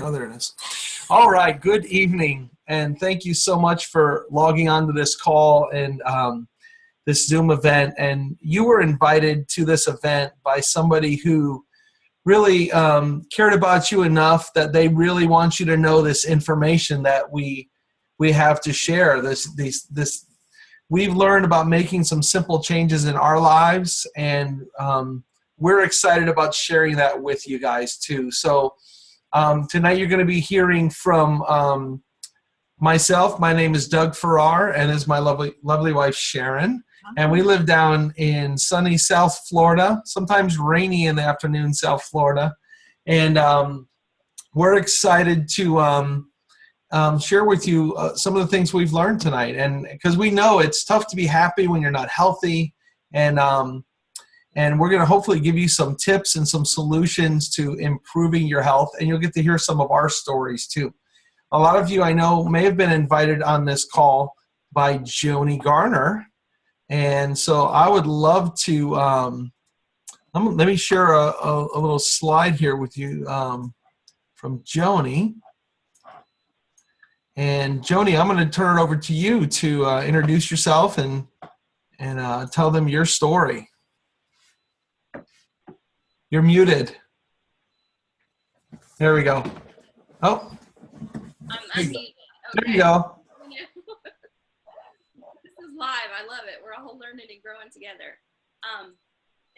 Oh, there it is. All right. Good evening. And thank you so much for logging on to this call and this Zoom event. And you were invited to this event by somebody who really cared about you enough that they really want you to know this information that we have to share. We've learned about making some simple changes in our lives, and we're excited about sharing that with you guys too. So tonight you're going to be hearing from myself. My name is Doug Farrar, and is my lovely wife Sharon. And we live down in sunny South Florida, sometimes rainy in the afternoon, South Florida. And we're excited to share with you some of the things we've learned tonight. And because we know it's tough to be happy when you're not healthy. And we're going to hopefully give you some tips and some solutions to improving your health. And you'll get to hear some of our stories too. A lot of you I know may have been invited on this call by Joannie Garner. And so I would love to, let me share a little slide here with you from Joannie. And Joannie, I'm going to turn it over to you to introduce yourself and tell them your story. You're muted. There we go. Oh. There you go. Live. I love it. We're all learning and growing together.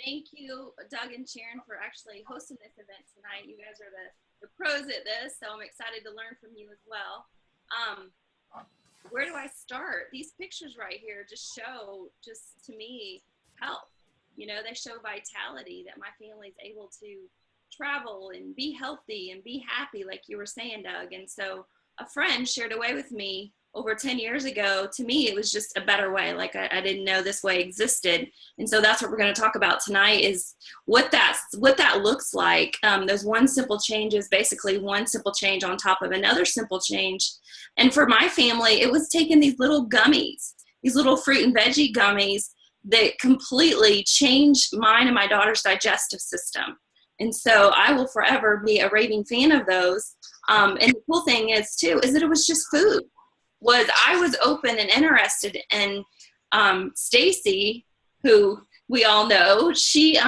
Thank you, Doug and Sharon, for actually hosting this event tonight. You guys are the pros at this, so I'm excited to learn from you as well. Where do I start? These pictures right here just show, to me, health. You know, they show vitality, that my family's able to travel and be healthy and be happy, like you were saying, Doug. And so a friend shared a way with me over 10 years ago. To me, it was just a better way. Like I didn't know this way existed. And so that's what we're going to talk about tonight, is what that looks like. Those one simple change is basically one simple change on top of another simple change. And for my family, it was taking these little gummies, these little fruit and veggie gummies that completely changed mine and my daughter's digestive system. And so I will forever be a raving fan of those. And the cool thing is too, is that it was just food. I was open and interested in Stacy, who we all know. She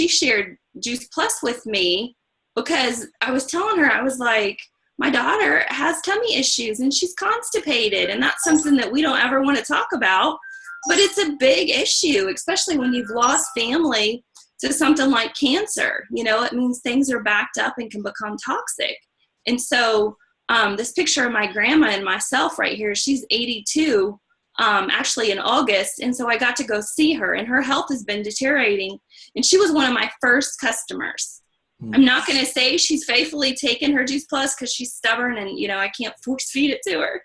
shared Juice Plus with me because I was telling her, I was like, my daughter has tummy issues and she's constipated, and that's something that we don't ever want to talk about, but it's a big issue, especially when you've lost family to something like cancer. You know, it means things are backed up and can become toxic. And so this picture of my grandma and myself right here, she's 82, actually in August. And so I got to go see her, and her health has been deteriorating. And she was one of my first customers. I'm not going to say she's faithfully taken her Juice Plus because she's stubborn and, you know, I can't force feed it to her.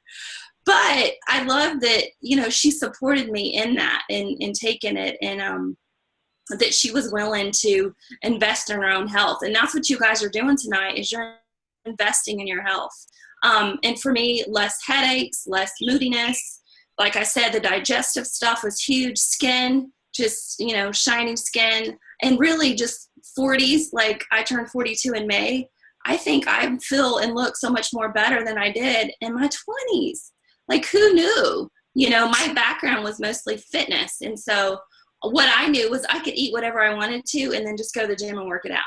But I love that, you know, she supported me in that and taking it, and that she was willing to invest in her own health. And that's what you guys are doing tonight, is you're investing in your health. And for me, less headaches, less moodiness. Like I said, the digestive stuff was huge. Skin, just, you know, shining skin, and really just 40s. Like I turned 42 in May. I think I feel and look so much more better than I did in my 20s. Like, who knew? You know, my background was mostly fitness. And so what I knew was I could eat whatever I wanted to and then just go to the gym and work it out.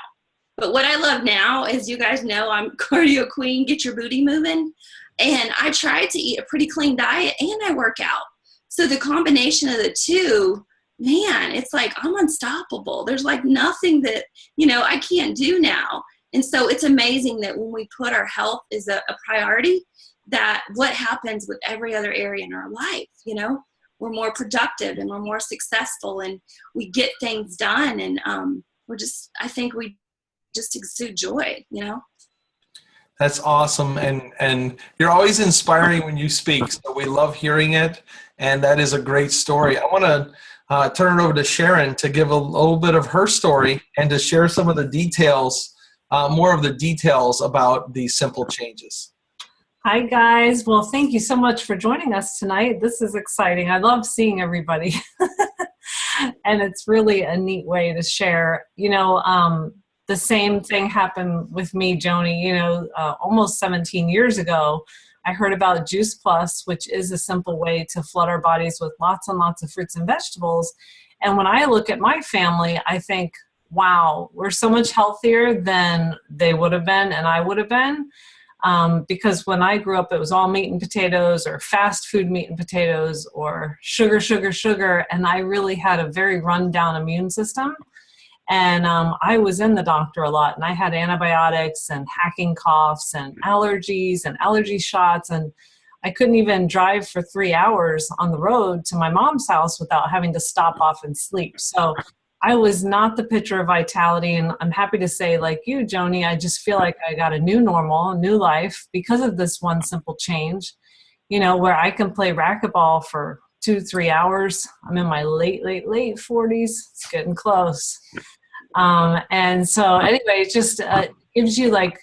But what I love now, as you guys know, I'm cardio queen, get your booty moving. And I try to eat a pretty clean diet and I work out. So the combination of the two, man, it's like I'm unstoppable. There's like nothing that, you know, I can't do now. And so it's amazing that when we put our health as a priority, that what happens with every other area in our life, you know, we're more productive and we're more successful and we get things done. And I think we just exude joy, you know. That's awesome. And you're always inspiring when you speak. So we love hearing it. And that is a great story. I want to turn it over to Sharon to give a little bit of her story and to share some of the details, more of the details about these simple changes. Hi, guys. Well, thank you so much for joining us tonight. This is exciting. I love seeing everybody. And it's really a neat way to share. You know, the same thing happened with me, Joni. Almost 17 years ago, I heard about Juice Plus, which is a simple way to flood our bodies with lots and lots of fruits and vegetables. And when I look at my family, I think, wow, we're so much healthier than they would have been and I would have been. Because when I grew up, it was all meat and potatoes or fast food meat and potatoes or sugar, sugar, sugar. And I really had a very rundown immune system. And I was in the doctor a lot, and I had antibiotics and hacking coughs and allergies and allergy shots. And I couldn't even drive for 3 hours on the road to my mom's house without having to stop off and sleep. So I was not the picture of vitality. And I'm happy to say, like you, Joni, I just feel like I got a new normal, a new life because of this one simple change, where I can play racquetball for 2-3 hours. I'm in my late 40s. It's getting close. And so anyway, it just gives you like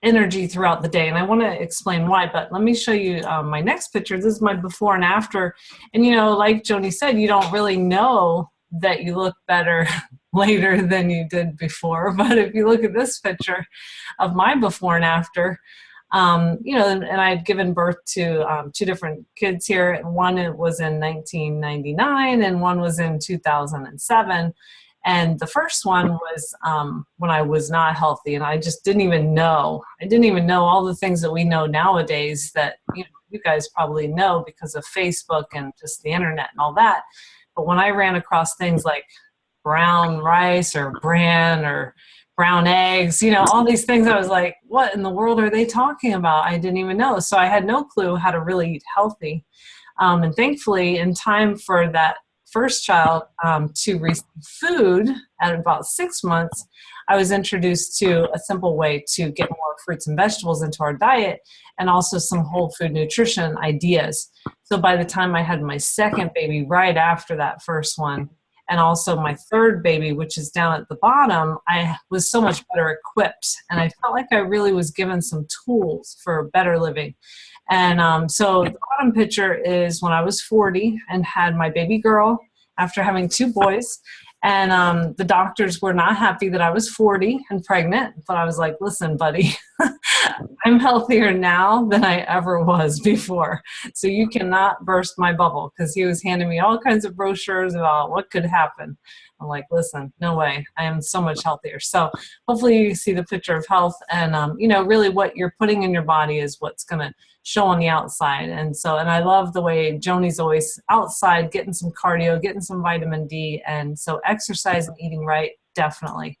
energy throughout the day. And I want to explain why, but let me show you my next picture. This is my before and after. And, like Joni said, you don't really know that you look better later than you did before. But if you look at this picture of my before and after, and I had given birth to 2 different kids here. One was in 1999 and one was in 2007. And the first one was when I was not healthy, and I just didn't even know. I didn't even know all the things that we know nowadays that you guys probably know because of Facebook and just the internet and all that. But when I ran across things like brown rice or bran or brown eggs, all these things, I was like, what in the world are they talking about? I didn't even know. So I had no clue how to really eat healthy. And thankfully, in time for that first child to receive food at about 6 months, I was introduced to a simple way to get more fruits and vegetables into our diet and also some whole food nutrition ideas. So by the time I had my second baby right after that first one, and also my third baby, which is down at the bottom, I was so much better equipped. And I felt like I really was given some tools for better living. And so the bottom picture is when I was 40 and had my baby girl after having 2 boys. And the doctors were not happy that I was 40 and pregnant. But I was like, listen, buddy, I'm healthier now than I ever was before. So you cannot burst my bubble, because he was handing me all kinds of brochures about what could happen. I'm like, listen, no way. I am so much healthier. So hopefully you see the picture of health, and really what you're putting in your body is what's going to show on the outside. And I love the way Joni's always outside, getting some cardio, getting some vitamin D. And so exercise and eating right, definitely.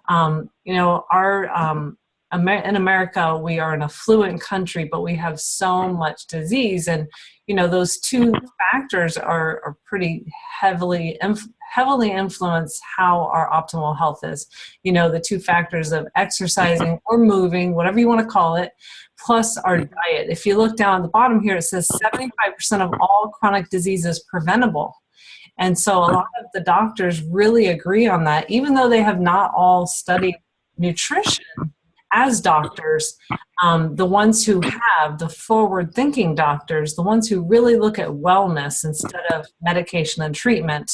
In America, we are an affluent country, but we have so much disease. And, those 2 factors are pretty heavily influence how our optimal health is. The 2 factors of exercising or moving, whatever you want to call it, plus our diet. If you look down at the bottom here, it says 75% of all chronic disease is preventable. And so a lot of the doctors really agree on that, even though they have not all studied nutrition as doctors. The ones who have, the forward-thinking doctors, the ones who really look at wellness instead of medication and treatment,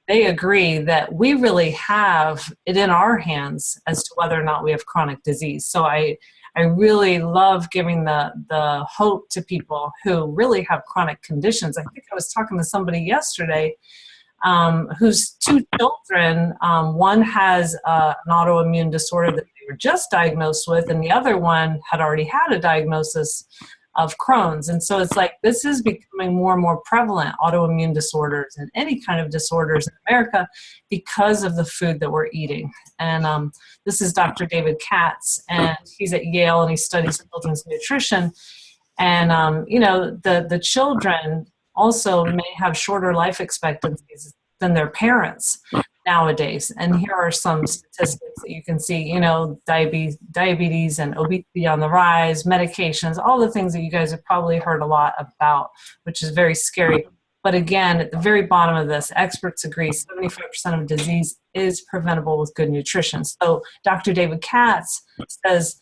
they agree that we really have it in our hands as to whether or not we have chronic disease. So I really love giving the hope to people who really have chronic conditions. I think I was talking to somebody yesterday whose 2 children, one has an autoimmune disorder that they were just diagnosed with, and the other one had already had a diagnosis of Crohn's. And so it's like, this is becoming more and more prevalent, autoimmune disorders and any kind of disorders in America, because of the food that we're eating. And this is Dr. David Katz, and he's at Yale, and he studies children's nutrition. And, the children also may have shorter life expectancies than their parents nowadays. And here are some statistics that you can see, diabetes and obesity on the rise, medications, all the things that you guys have probably heard a lot about, which is very scary. But again, at the very bottom of this, experts agree 75% of disease is preventable with good nutrition. So Dr. David Katz says,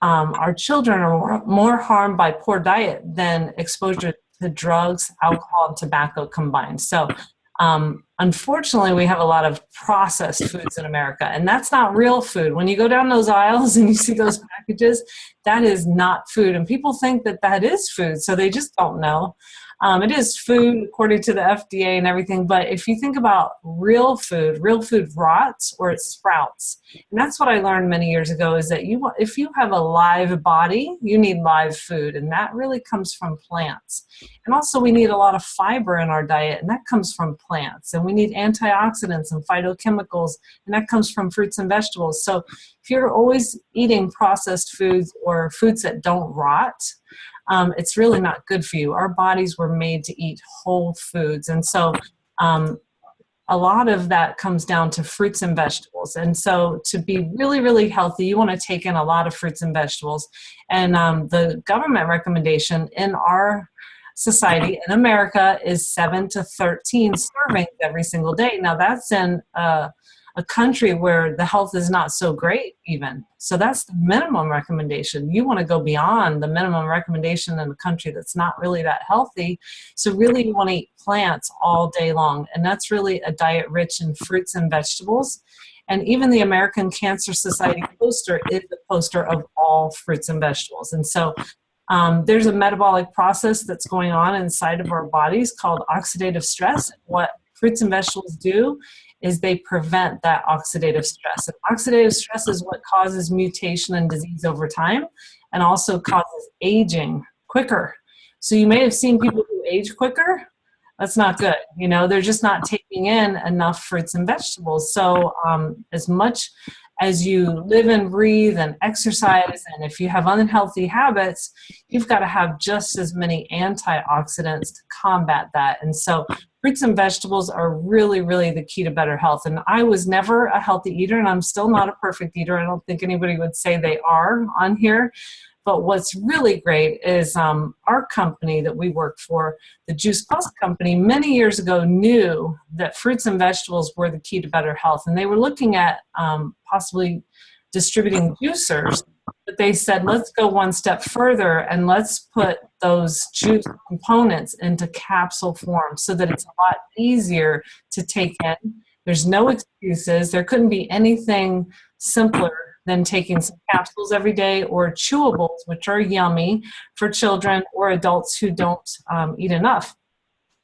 our children are more harmed by poor diet than exposure to drugs, alcohol, and tobacco combined. So Unfortunately, we have a lot of processed foods in America, and that's not real food. When you go down those aisles and you see those packages, that is not food. And people think that that is food, so they just don't know. It is food according to the FDA and everything, but if you think about real food rots or it sprouts. And that's what I learned many years ago, is that if you have a live body, you need live food, and that really comes from plants. And also we need a lot of fiber in our diet, and that comes from plants. And we need antioxidants and phytochemicals, and that comes from fruits and vegetables. So if you're always eating processed foods or foods that don't rot, it's really not good for you. Our bodies were made to eat whole foods. And so a lot of that comes down to fruits and vegetables. And so to be really, really healthy, you want to take in a lot of fruits and vegetables. And the government recommendation in our society in America is 7 to 13 servings every single day. Now that's in a country where the health is not so great even. So that's the minimum recommendation. You want to go beyond the minimum recommendation in a country that's not really that healthy. So really you want to eat plants all day long. And that's really a diet rich in fruits and vegetables. And even the American Cancer Society poster is the poster of all fruits and vegetables. And so there's a metabolic process that's going on inside of our bodies called oxidative stress. What fruits and vegetables do is they prevent that oxidative stress. And oxidative stress is what causes mutation and disease over time, and also causes aging quicker. So you may have seen people who age quicker. That's not good. You know, they're just not taking in enough fruits and vegetables. So as much as you live and breathe and exercise, and if you have unhealthy habits, you've got to have just as many antioxidants to combat that. And so fruits and vegetables are really, really the key to better health. And I was never a healthy eater, and I'm still not a perfect eater. I don't think anybody would say they are on here. But what's really great is our company that we work for, the Juice Plus company, many years ago knew that fruits and vegetables were the key to better health. And they were looking at possibly distributing juicers. But they said, let's go one step further and let's put those juice components into capsule form so that it's a lot easier to take in. There's no excuses. There couldn't be anything simpler than taking some capsules every day, or chewables, which are yummy for children or adults who don't eat enough.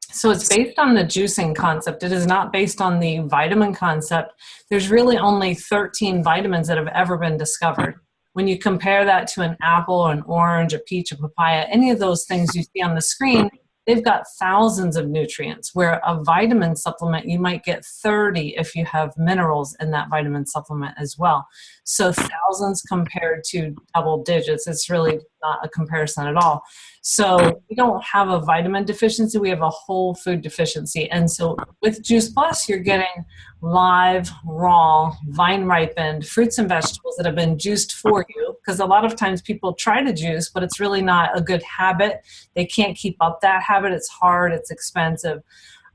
So it's based on the juicing concept. It is not based on the vitamin concept. There's really only 13 vitamins that have ever been discovered. When you compare that to an apple, an orange, a peach, a papaya, any of those things you see on the screen, they've got thousands of nutrients, where a vitamin supplement, you might get 30 if you have minerals in that vitamin supplement as well. So thousands compared to double digits, it's really not a comparison at all. So we don't have a vitamin deficiency, we have a whole food deficiency. And so with Juice Plus, you're getting live, raw, vine ripened fruits and vegetables that have been juiced for you. Because a lot of times people try to juice, but it's really not a good habit. They can't keep up that habit. It's hard, it's expensive.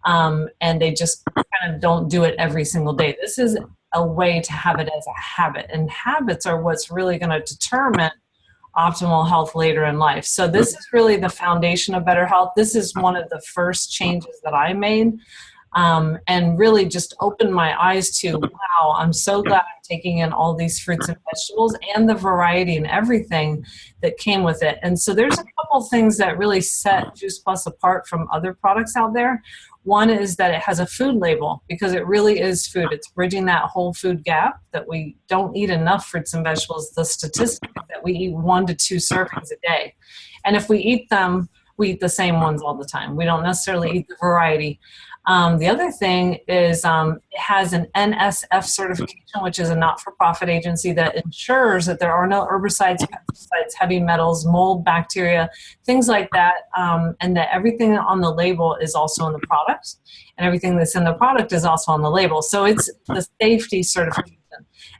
And they just kind of don't do it every single day. This is a way to have it as a habit. And habits are what's really going to determine optimal health later in life. So this is really the foundation of better health. This is one of the first changes that I made, and really just opened my eyes to, wow, I'm so glad I'm taking in all these fruits and vegetables and the variety and everything that came with it. And so there's a couple things that really set Juice Plus apart from other products out there. One is that it has a food label, because it really is food. It's bridging that whole food gap, that we don't eat enough fruits and vegetables. The statistic is that we eat 1 to 2 servings a day. And if we eat them, we eat the same ones all the time. We don't necessarily eat the variety. The other thing is it has an NSF certification, which is a not-for-profit agency that ensures that there are no herbicides, pesticides, heavy metals, mold, bacteria, things like that, and that everything on the label is also in the product, and everything that's in the product is also on the label. So it's the safety certification.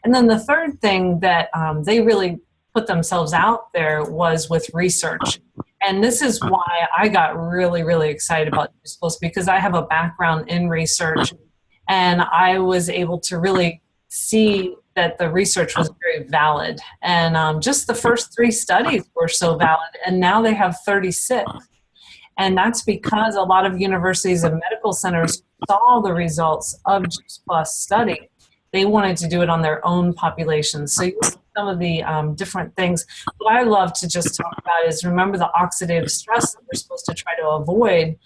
And then the third thing that they really put themselves out there was with research. And this is why I got really, really excited about Juice Plus, because I have a background in research, and I was able to really see that the research was very valid. And just the first 3 studies were so valid, and now they have 36. And that's because a lot of universities and medical centers saw the results of Juice Plus study, they wanted to do it on their own population. So you see some of the different things. What I love to just talk about is, remember the oxidative stress that we're supposed to try to avoid.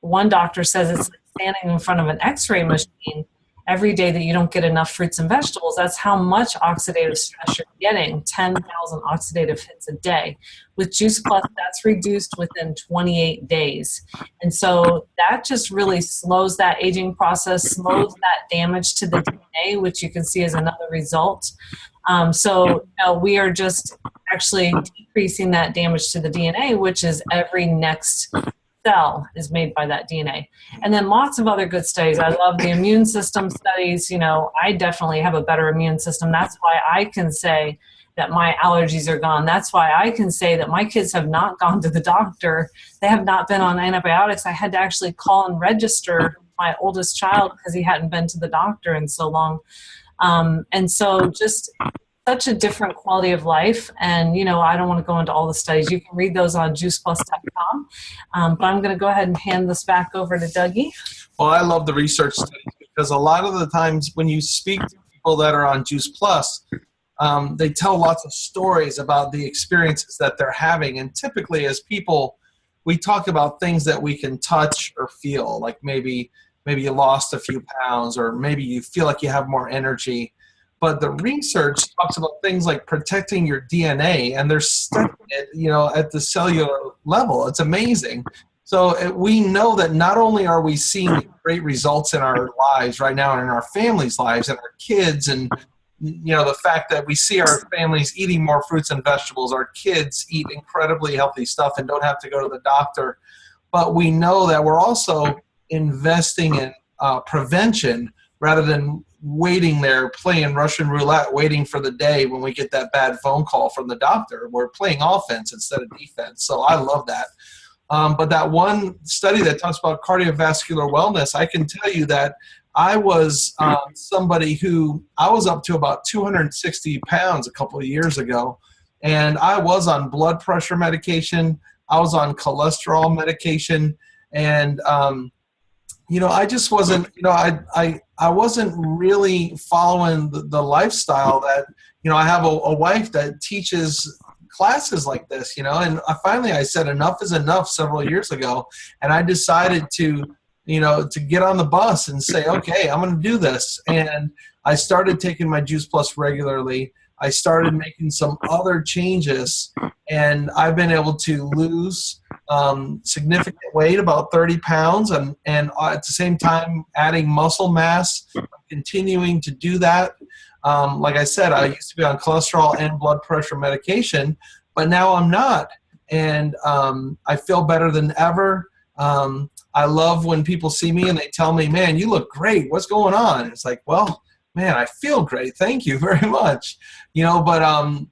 One doctor says it's like standing in front of an x-ray machine every day that you don't get enough fruits and vegetables. That's how much oxidative stress you're getting, 10,000 oxidative hits a day. With Juice Plus, that's reduced within 28 days. And so that just really slows that aging process, slows that damage to the DNA, which you can see as another result. We are just actually decreasing that damage to the DNA, which is every next cell is made by that DNA. And then lots of other good studies. I love the immune system studies. I definitely have a better immune system. That's why I can say that my allergies are gone. That's why I can say that my kids have not gone to the doctor. They have not been on antibiotics. I had to actually call and register my oldest child because he hadn't been to the doctor in so long. And so just such a different quality of life. And, I don't want to go into all the studies. You can read those on juiceplus.com. But I'm going to go ahead and hand this back over to Dougie. Well, I love the research studies because a lot of the times when you speak to people that are on Juice Plus, they tell lots of stories about the experiences that they're having. And typically as people, we talk about things that we can touch or feel, like maybe you lost a few pounds, or maybe you feel like you have more energy. But the research talks about things like protecting your DNA, and they're studying it, at the cellular level. It's amazing. So we know that not only are we seeing great results in our lives right now and in our families' lives and our kids, and the fact that we see our families eating more fruits and vegetables, our kids eat incredibly healthy stuff and don't have to go to the doctor, but we know that we're also investing in prevention rather than waiting there playing Russian roulette, waiting for the day when we get that bad phone call from the doctor. We're playing offense instead of defense. So I love that. But that one study that talks about cardiovascular wellness, I can tell you that I was somebody who, I was up to about 260 pounds a couple of years ago, and I was on blood pressure medication. I was on cholesterol medication, and I just wasn't, I wasn't really following the lifestyle that, I have a wife that teaches classes like this, and I said enough is enough several years ago, and I decided to get on the bus and say, okay, I'm going to do this. And I started taking my Juice Plus regularly. I started making some other changes, and I've been able to lose significant weight, about 30 pounds, and at the same time adding muscle mass. I'm continuing to do that. Like I said, I used to be on cholesterol and blood pressure medication, but now I'm not. And I feel better than ever. I love when people see me and they tell me, man, you look great. What's going on? It's like, well, man, I feel great. Thank you very much. But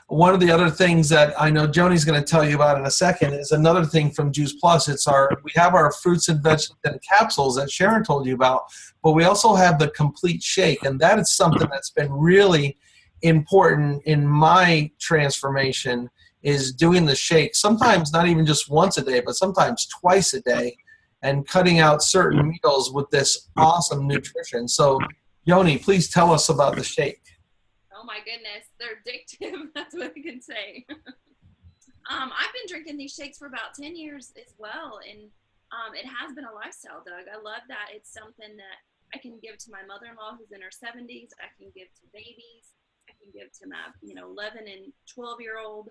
one of the other things that I know Joanie's going to tell you about in a second is another thing from Juice Plus. We have our fruits and vegetables and capsules that Sharon told you about, but we also have the complete shake, and that is something that's been really important in my transformation, is doing the shake. Sometimes not even just once a day, but sometimes twice a day, and cutting out certain meals with this awesome nutrition. So, Joanie, please tell us about the shake. Oh my goodness, they're addictive. That's what I can say. I've been drinking these shakes for about 10 years as well, and it has been a lifestyle, Doug. I love that it's something that I can give to my mother-in-law who's in her 70s. I can give to babies. I can give to my 11 and 12-year-old.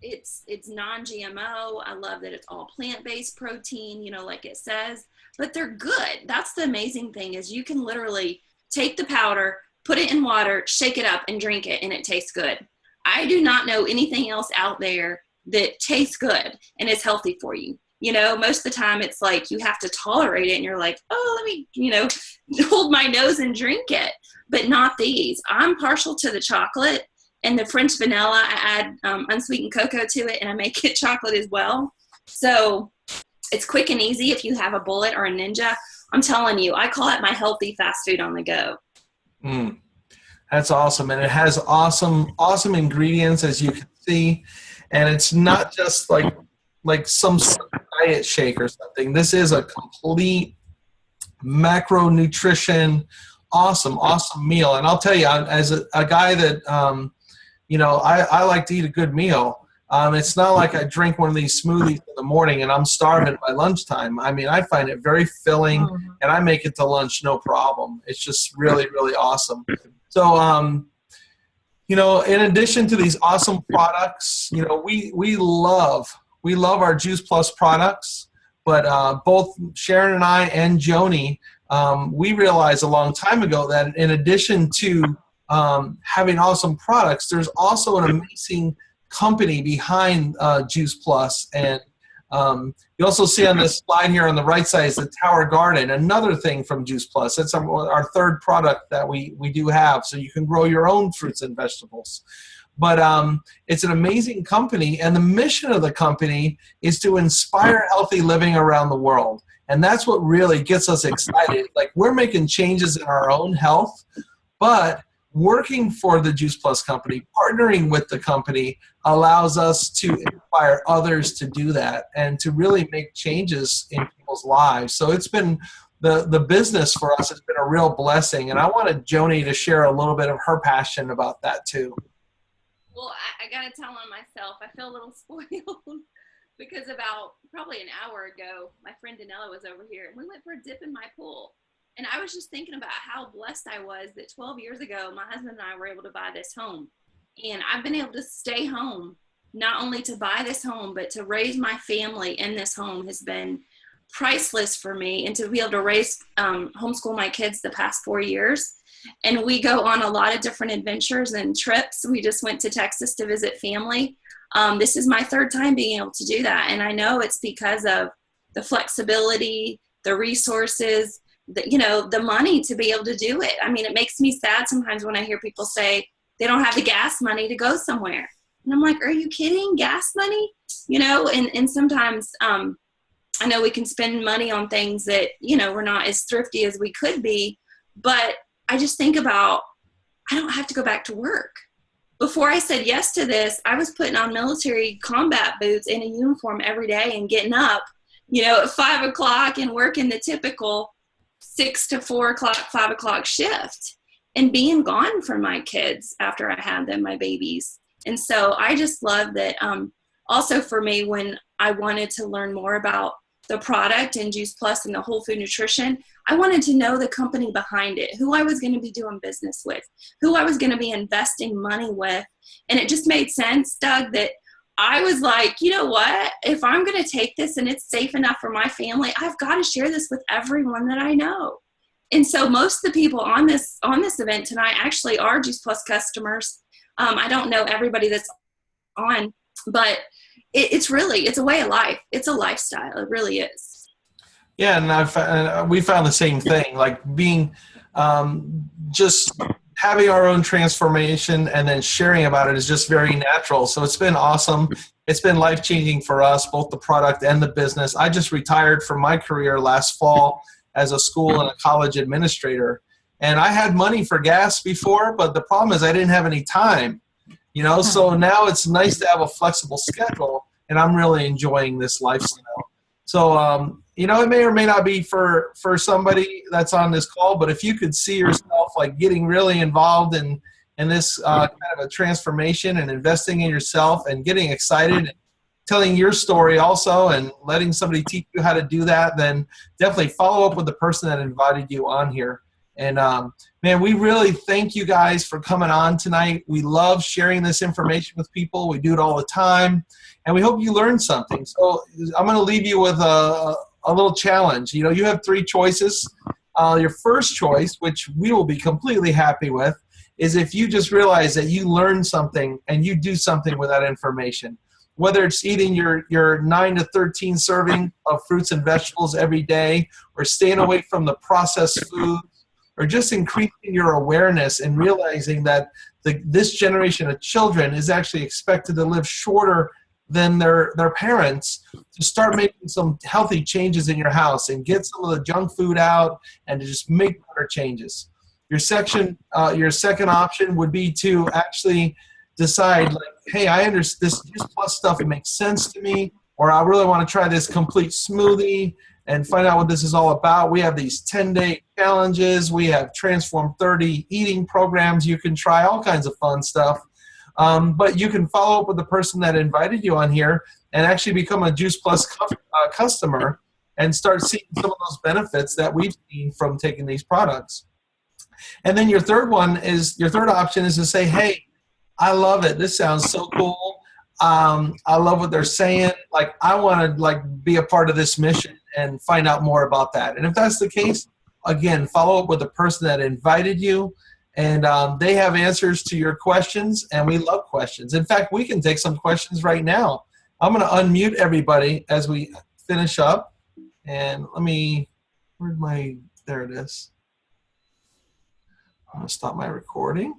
It's non-GMO. I love that it's all plant-based protein, like it says, but they're good. That's the amazing thing, is you can literally take the powder, put it in water, shake it up, and drink it, and it tastes good. I do not know anything else out there that tastes good and is healthy for you. Most of the time it's like you have to tolerate it, and you're like, oh, let me, hold my nose and drink it, but not these. I'm partial to the chocolate and the French vanilla. I add unsweetened cocoa to it, and I make it chocolate as well. So it's quick and easy if you have a Bullet or a Ninja. I'm telling you, I call it my healthy fast food on the go. That's awesome. And it has awesome ingredients, as you can see. And it's not just like some sort of diet shake or something. This is a complete macronutrition, awesome meal. And I'll tell you, as a guy that, I like to eat a good meal. It's not like I drink one of these smoothies in the morning and I'm starving by lunchtime. I mean, I find it very filling, and I make it to lunch no problem. It's just really, really awesome. So, in addition to these awesome products, we love our Juice Plus products. But both Sharon and I and Joannie, we realized a long time ago that in addition to having awesome products, there's also an amazing company behind Juice Plus. And you also see on this slide here on the right side is the Tower Garden, another thing from Juice Plus. That's our third product that we do have, so you can grow your own fruits and vegetables. But it's an amazing company, and the mission of the company is to inspire healthy living around the world. And that's what really gets us excited. Like, we're making changes in our own health, but working for the Juice Plus company, partnering with the company, allows us to inspire others to do that and to really make changes in people's lives. So it's been the business for us has been a real blessing. And I wanted Joannie to share a little bit of her passion about that too. Well, I got to tell on myself, I feel a little spoiled because about probably an hour ago, my friend Danella was over here and we went for a dip in my pool. And I was just thinking about how blessed I was that 12 years ago, my husband and I were able to buy this home. And I've been able to stay home, not only to buy this home, but to raise my family in this home has been priceless for me. And to be able to homeschool my kids the past 4 years. And we go on a lot of different adventures and trips. We just went to Texas to visit family. This is my third time being able to do that. And I know it's because of the flexibility, the resources, the money to be able to do it. I mean, it makes me sad sometimes when I hear people say they don't have the gas money to go somewhere. And I'm like, are you kidding? Gas money? And sometimes I know we can spend money on things that, we're not as thrifty as we could be. But I just think about, I don't have to go back to work. Before I said yes to this, I was putting on military combat boots in a uniform every day and getting up, at 5 o'clock and working the typical 6 to 4 o'clock, 5 o'clock shift and being gone from my kids after I had them, my babies. And so I just love that. Also for me, when I wanted to learn more about the product and Juice Plus and the whole food nutrition, I wanted to know the company behind it, who I was going to be doing business with, who I was going to be investing money with. And it just made sense, Doug, that I was like, you know what, if I'm going to take this and it's safe enough for my family, I've got to share this with everyone that I know. And so most of the people on this event tonight actually are Juice Plus customers. I don't know everybody that's on, but it's a way of life. It's a lifestyle. It really is. Yeah, and we found the same thing, like being just having our own transformation and then sharing about it is just very natural. So it's been awesome. It's been life-changing for us, both the product and the business. I just retired from my career last fall as a school and a college administrator. And I had money for gas before, but the problem is I didn't have any time. So now it's nice to have a flexible schedule, and I'm really enjoying this lifestyle. So, it may or may not be for somebody that's on this call, but if you could see yourself like getting really involved in this kind of a transformation and investing in yourself and getting excited and telling your story also and letting somebody teach you how to do that, then definitely follow up with the person that invited you on here. And man, we really thank you guys for coming on tonight. We love sharing this information with people. We do it all the time, and we hope you learned something. So I'm going to leave you with a little challenge. You have 3 choices. Your first choice, which we will be completely happy with, is if you just realize that you learned something and you do something with that information. Whether it's eating your 9 to 13 serving of fruits and vegetables every day, or staying away from the processed foods, or just increasing your awareness and realizing that this generation of children is actually expected to live shorter than their parents, to start making some healthy changes in your house and get some of the junk food out and to just make better changes. Your second option would be to actually decide, like, hey, I understand this Juice Plus stuff. It makes sense to me. or I really want to try this complete smoothie and find out what this is all about. We have these 10-day challenges. We have Transform 30 eating programs. You can try all kinds of fun stuff. But you can follow up with the person that invited you on here and actually become a Juice Plus customer and start seeing some of those benefits that we've seen from taking these products. And then your third option is to say, hey, I love it. This sounds so cool. I love what they're saying. Like, I want to be a part of this mission and find out more about that. And if that's the case, again, follow up with the person that invited you, and they have answers to your questions, and we love questions. In fact, we can take some questions right now. I'm going to unmute everybody as we finish up. And there it is. I'm going to stop my recording.